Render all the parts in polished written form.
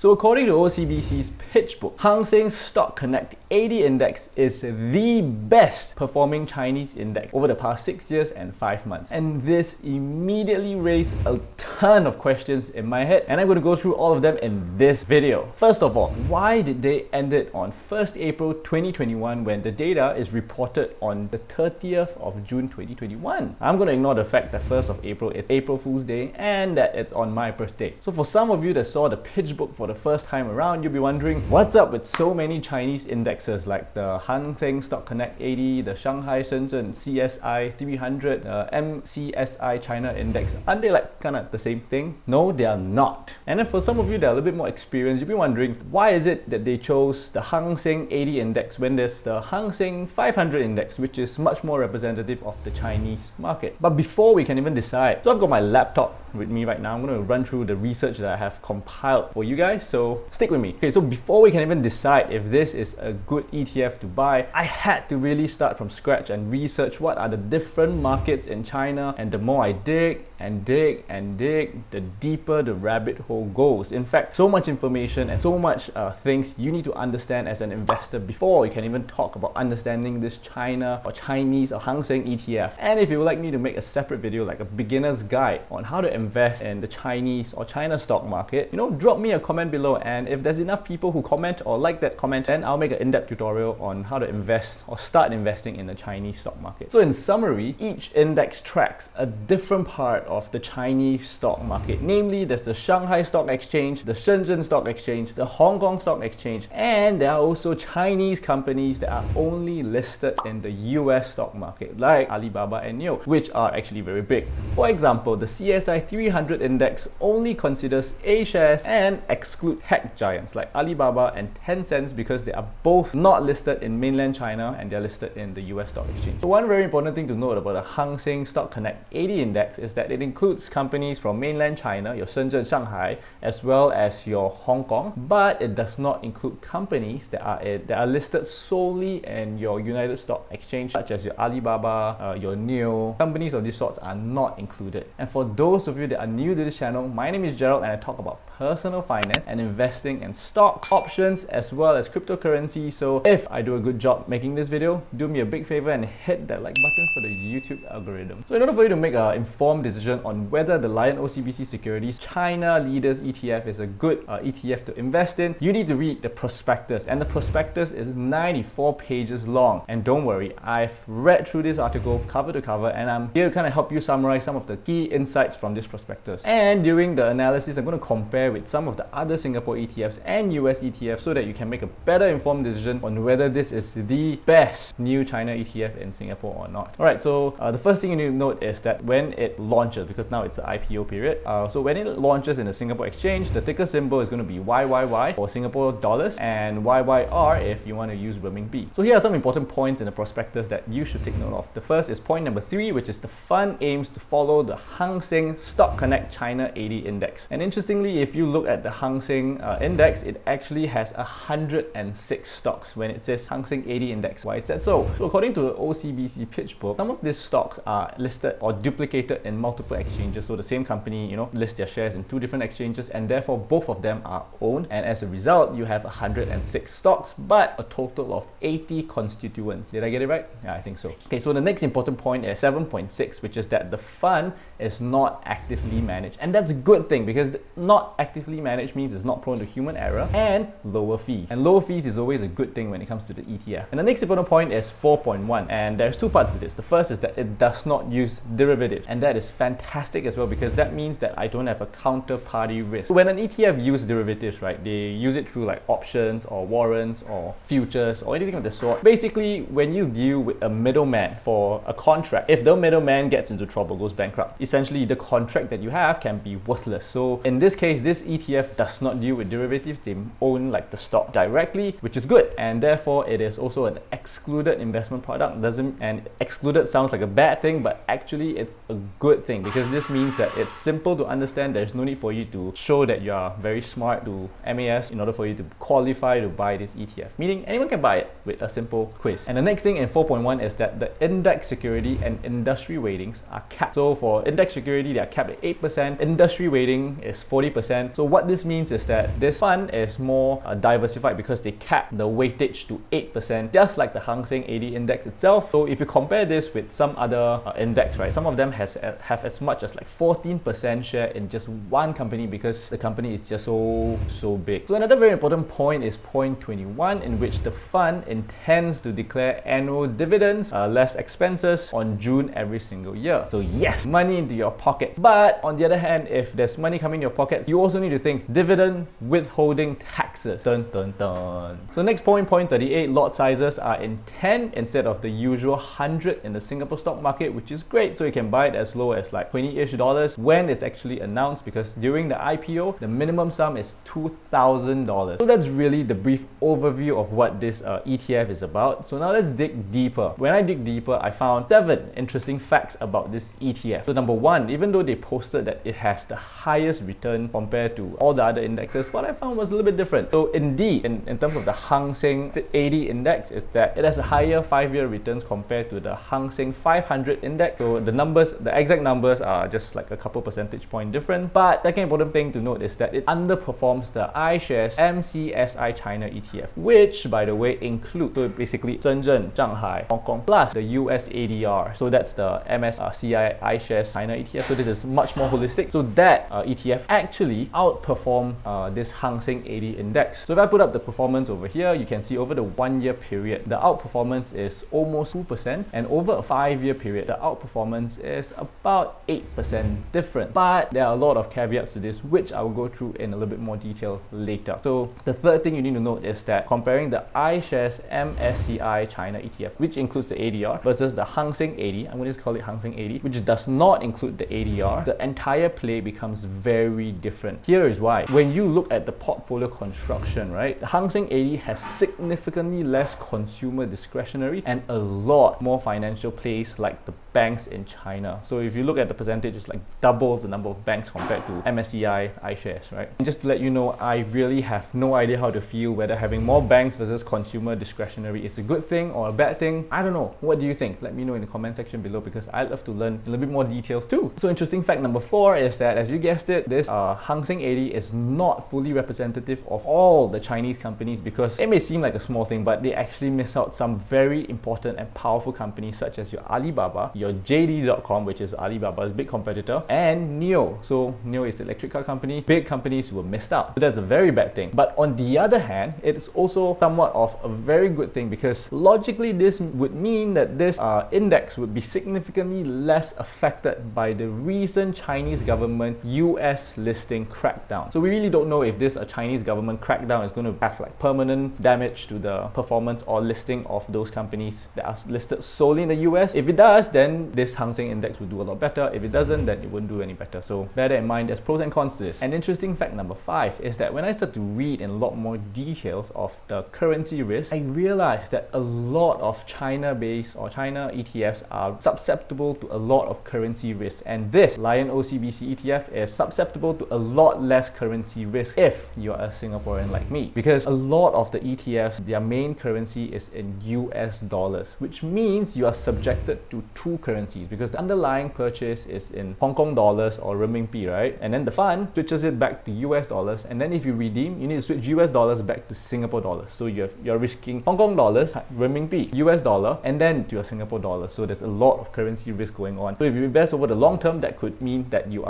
So according to OCBC's pitch book, Hang Seng Stock Connect 80 Index is the best performing Chinese index over the past 6 years and 5 months. And this immediately raised a ton of questions in my head, and I'm going to go through all of them in this video. First of all, why did they end it on 1st April 2021 when the data is reported on the 30th of June 2021? I'm going to ignore the fact that 1st of April is April Fool's Day and that it's on my birthday. So for some of you that saw the pitch book for the first time around, you'll be wondering, what's up with so many Chinese indexes like the Hang Seng Stock Connect 80, the Shanghai Shenzhen CSI 300, the MCSI China Index? Aren't they like kind of the same thing? No, they are not. And then for some of you that are a little bit more experienced, you'll be wondering, why is it that they chose the Hang Seng 80 Index when there's the Hang Seng 500 Index, which is much more representative of the Chinese market? But before we can even decide, so I've got my laptop with me right now. I'm going to run through the research that I have compiled for you guys, so stick with me. Okay, so before we can even decide if this is a good ETF to buy, I had to really start from scratch and research what are the different markets in China, and the more I dig and dig and dig, the deeper the rabbit hole goes. In fact, so much information and so much things you need to understand as an investor before you can even talk about understanding this China or Chinese or Hang Seng ETF. And if you would like me to make a separate video like a beginner's guide on how to invest in the Chinese or China stock market, drop me a comment below, and if there's enough people who comment or like that comment, then I'll make an in-depth tutorial on how to invest or start investing in the Chinese stock market. So in summary, each index tracks a different part of the Chinese stock market. Namely, there's the Shanghai Stock Exchange, the Shenzhen Stock Exchange, the Hong Kong Stock Exchange, and there are also Chinese companies that are only listed in the US stock market, like Alibaba and NIO, which are actually very big. For example, the CSI 300 index only considers A shares and exclude tech giants like Alibaba and Tencent because they are both not listed in mainland China and they're listed in the US stock exchange. So one very important thing to note about the Hang Seng Stock Connect 80 index is that it includes companies from mainland China, your Shenzhen, Shanghai, as well as your Hong Kong, but it does not include companies that are listed solely in your United Stock Exchange, such as your Alibaba, your NIO. Companies of these sorts are not included. And for those of you that are new to this channel, my name is Gerald and I talk about personal finance and investing in stock, options, as well as cryptocurrency. So if I do a good job making this video, do me a big favor and hit that like button for the YouTube algorithm. So in order for you to make an informed decision on whether the Lion-OCBC Securities China Leaders ETF is a good ETF to invest in, you need to read the prospectus, and the prospectus is 94 pages long. And don't worry, I've read through this article cover to cover, and I'm here to kind of help you summarize some of the key insights from this prospectus. And during the analysis, I'm going to compare with some of the other Singapore ETFs and US ETFs so that you can make a better informed decision on whether this is the best new China ETF in Singapore or not. Alright, so the first thing you need to note is that when it launches, because now it's the IPO period, so when it launches in the Singapore exchange, the ticker symbol is going to be YYY for Singapore dollars and YYR if you want to use renminbi. So here are some important points in the prospectus that you should take note of. The first is point number 3, which is the fund aims to follow the Hang Seng Stock Connect China 80 Index. And interestingly, if you look at the Hang Seng index, it actually has 106 stocks when it says Hang Seng 80 Index. Why is that so? So according to the OCBC pitch book, some of these stocks are listed or duplicated in multiple exchanges. So the same company, lists their shares in 2 different exchanges, and therefore both of them are owned. And as a result, you have 106 stocks, but a total of 80 constituents. Did I get it right? Yeah, I think so. Okay, so the next important point is 7.6, which is that the fund is not actively managed. And that's a good thing, because not actively managed means it's not prone to human error and lower fees. And lower fees is always a good thing when it comes to the ETF. And the next important point is 4.1. And there's 2 parts to this. The first is that it does not use derivatives. And that is fantastic as well, because that means that I don't have a counterparty risk. So when an ETF uses derivatives, right, they use it through like options or warrants or futures or anything of the sort. Basically, when you deal with a middleman for a contract, if the middleman gets into trouble, goes bankrupt, essentially the contract that you have can be worthless. So in this case, this ETF does not deal with derivatives. They own like the stock directly, which is good, and therefore it is also an excluded investment product. And excluded sounds like a bad thing, but actually it's a good thing, because this means that it's simple to understand. There's no need for you to show that you are very smart to MAS in order for you to qualify to buy this ETF, meaning anyone can buy it with a simple quiz. And the next thing in 4.1 is that the index security and industry weightings are capped. So for index security, they are capped at 8%. Industry weighting is 40%. So what this means is that this fund is more diversified because they cap the weightage to 8%, just like the Hang Seng 80 index itself. So if you compare this with some other index, right, some of them have as much as like 14% share in just one company because the company is just so big. So another very important point is point 21, in which the fund intends to declare annual dividends, less expenses, on June every single year. So yes, money into your pockets. But on the other hand, if there's money coming in your pockets, you also need to think dividend withholding taxes. Dun dun dun. So next point, point 38, lot sizes are in 10 instead of the usual 100 in the Singapore stock market, which is great. So you can buy it as low as like $20-ish when it's actually announced, because during the IPO, the minimum sum is $2,000. So that's really the brief overview of what this ETF is about. So now let's dig deeper. When I dig deeper, I found 7 interesting facts about this ETF. So number 1, even though they posted that it has the highest return compared to all the other indexes, what I found was a little bit different. So indeed, in terms of the Hang Seng 80 index, is that it has a higher 5-year returns compared to the Hang Seng 500 index. So the exact numbers are just like a couple percentage point difference. But second important thing to note is that it underperforms the iShares MSCI China ETF, which by the way includes, so basically Shenzhen, Shanghai, Hong Kong plus the US ADR. So that's the MSCI iShares China ETF. So this is much more holistic. So that ETF actually outperformed this Hang Seng 80 index. So if I put up the performance over here, you can see over the 1-year period, the outperformance is almost 2%, and over a 5-year period, the outperformance is about 8% different. But there are a lot of caveats to this, which I will go through in a little bit more detail later. So the third thing you need to note is that comparing the iShares MSCI China ETF, which includes the ADR, versus the Hang Seng 80, I'm going to just call it Hang Seng 80, which does not include the ADR, the entire play becomes very different. Here is why. When you look at the portfolio construction, right, the Hang Seng 80 has significantly less consumer discretionary and a lot more financial plays like the banks in China. So if you look at the percentage, it's like double the number of banks compared to MSCI iShares, right? And just to let you know, I really have no idea how to feel whether having more banks versus consumer discretionary is a good thing or a bad thing. I don't know. What do you think? Let me know in the comment section below, because I'd love to learn a little bit more details too. So interesting fact number 4 is that, as you guessed it, this Hang Seng 80 is not fully representative of all the Chinese companies, because it may seem like a small thing, but they actually miss out some very important and powerful companies such as your Alibaba, your JD.com, which is Alibaba's big competitor, and NIO. So NIO is the electric car company. Big companies were missed out. So that's a very bad thing. But on the other hand, it's also somewhat of a very good thing, because logically this would mean that this index would be significantly less affected by the recent Chinese government US listing crackdown. So we really don't know if this Chinese government crackdown is going to have like permanent damage to the performance or listing of those companies that are listed solely in the US. If it does, then this Hang Seng index will do a lot better. If it doesn't, then it wouldn't do any better. So bear that in mind. There's pros and cons to this. And interesting fact number 5 is that when I start to read in a lot more details of the currency risk, I realized that a lot of China-based or China ETFs are susceptible to a lot of currency risk. And this Lion-OCBC ETF is susceptible to a lot less currency risk if you're a Singaporean like me. Because a lot of the ETFs, their main currency is in US dollars, which means you are subjected to 2 currencies, because the underlying purchase is in Hong Kong dollars or renminbi, right? And then the fund switches it back to US dollars, and then if you redeem, you need to switch US dollars back to Singapore dollars. So you're risking Hong Kong dollars, renminbi, US dollar, and then to your Singapore dollars. So there's a lot of currency risk going on. So if you invest over the long term, that could mean that your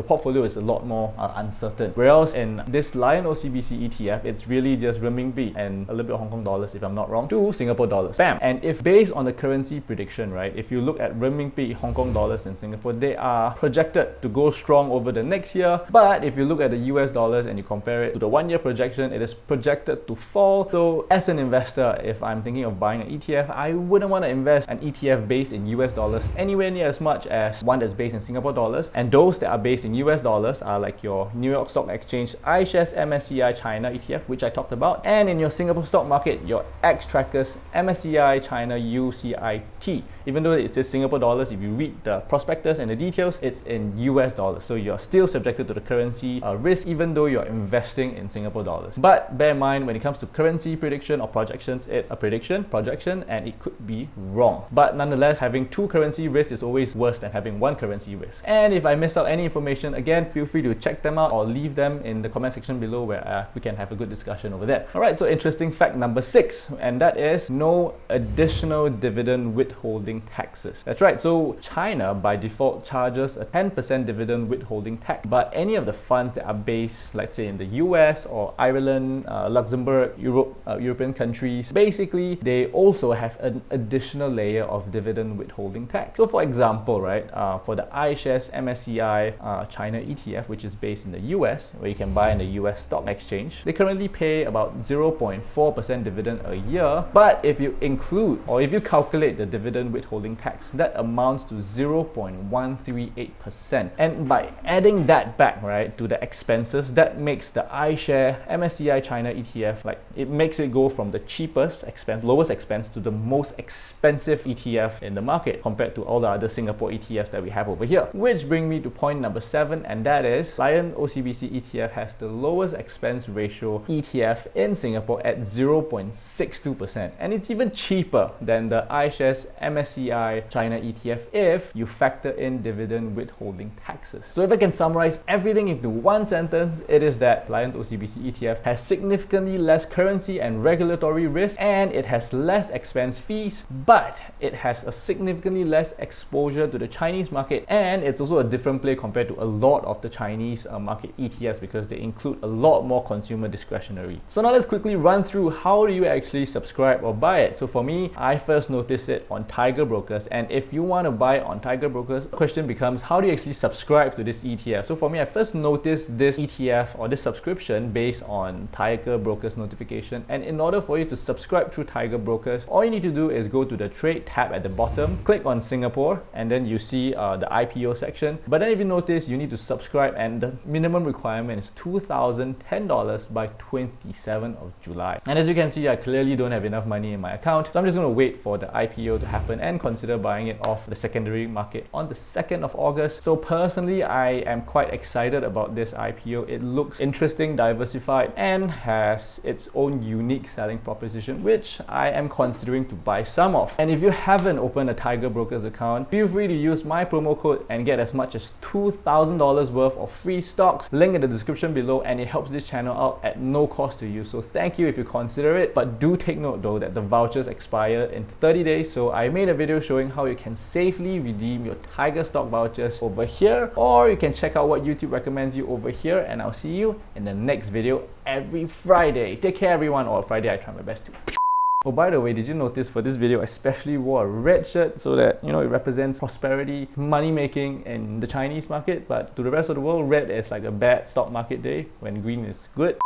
portfolio is a lot more uncertain. Whereas in this Lion-OCBC ETF, it's really just renminbi and a little bit of Hong Kong dollars, if I'm not wrong, to Singapore dollars. Bam! And if based on the currency prediction, right, if you look at renminbi, Hong Kong dollars in Singapore, they are projected to go strong over the next year. But if you look at the US dollars and you compare it to the 1-year projection, it is projected to fall. So as an investor, if I'm thinking of buying an ETF, I wouldn't want to invest an ETF based in US dollars anywhere near as much as one that's based in Singapore dollars. And those that are based in US dollars are like your New York Stock Exchange iShares MSCI China ETF, which I talked about. And in your Singapore stock market, your X-Trackers MSCI China UCIT. Even though it says Singapore dollars, if you read the prospectus and the details, it's in US dollars. So you're still subjected to the currency risk, even though you're investing in Singapore dollars. But bear in mind, when it comes to currency prediction or projections, it's a prediction, projection, and it could be wrong. But nonetheless, having 2 currency risks is always worse than having 1 currency risk. And if I miss out any information, again, feel free to check them out or leave them them in the comment section below where we can have a good discussion over there. Alright, so interesting fact number 6, and that is no additional dividend withholding taxes. That's right, so China by default charges a 10% dividend withholding tax, but any of the funds that are based, let's say in the US or Ireland, Luxembourg, European countries, basically they also have an additional layer of dividend withholding tax. So for example, right, for the iShares MSCI China ETF, which is based in the US, where you can buy in the US stock exchange, they currently pay about 0.4% dividend a year, but if you include or if you calculate the dividend withholding tax, that amounts to 0.138%. And by adding that back, right, to the expenses, that makes the iShare MSCI China ETF, like, it makes it go from the cheapest expense, lowest expense, to the most expensive ETF in the market compared to all the other Singapore ETFs that we have over here. Which brings me to point number 7, and that is Lion-OCBC ETF has the lowest expense ratio ETF in Singapore at 0.62%, and it's even cheaper than the iShares MSCI China ETF if you factor in dividend withholding taxes. So if I can summarize everything into one sentence, it is that Lion-OCBC ETF has significantly less currency and regulatory risk, and it has less expense fees, but it has a significantly less exposure to the Chinese market, and it's also a different play compared to a lot of the Chinese market ETFs because they include a lot more consumer discretionary. So now let's quickly run through how do you actually subscribe or buy it. So for me, I first noticed it on Tiger Brokers, and if you want to buy it on Tiger Brokers, the question becomes, how do you actually subscribe to this ETF? So for me, I first noticed this ETF or this subscription based on Tiger Brokers notification, and in order for you to subscribe through Tiger Brokers, all you need to do is go to the trade tab at the bottom, click on Singapore, and then you see the IPO section. But then if you notice, you need to subscribe, and the minimum requirement is $2,010 by 27th of July. And as you can see, I clearly don't have enough money in my account, so I'm just going to wait for the IPO to happen and consider buying it off the secondary market on the 2nd of August. So personally, I am quite excited about this IPO. It looks interesting, diversified, and has its own unique selling proposition, which I am considering to buy some of. And if you haven't opened a Tiger Brokers account, feel free to use my promo code and get as much as $2,000 worth of free stocks. Link in the description below, and it helps this channel out at no cost to you. So thank you if you consider it, but do take note though that the vouchers expire in 30 days. So I made a video showing how you can safely redeem your Tiger stock vouchers over here, or you can check out what YouTube recommends you over here, and I'll see you in the next video every Friday. Take care everyone, or Friday I try my best to. Oh, by the way, did you notice for this video I especially wore a red shirt so that, you know, it represents prosperity, money making in the Chinese market, but to the rest of the world, red is like a bad stock market day when green is good.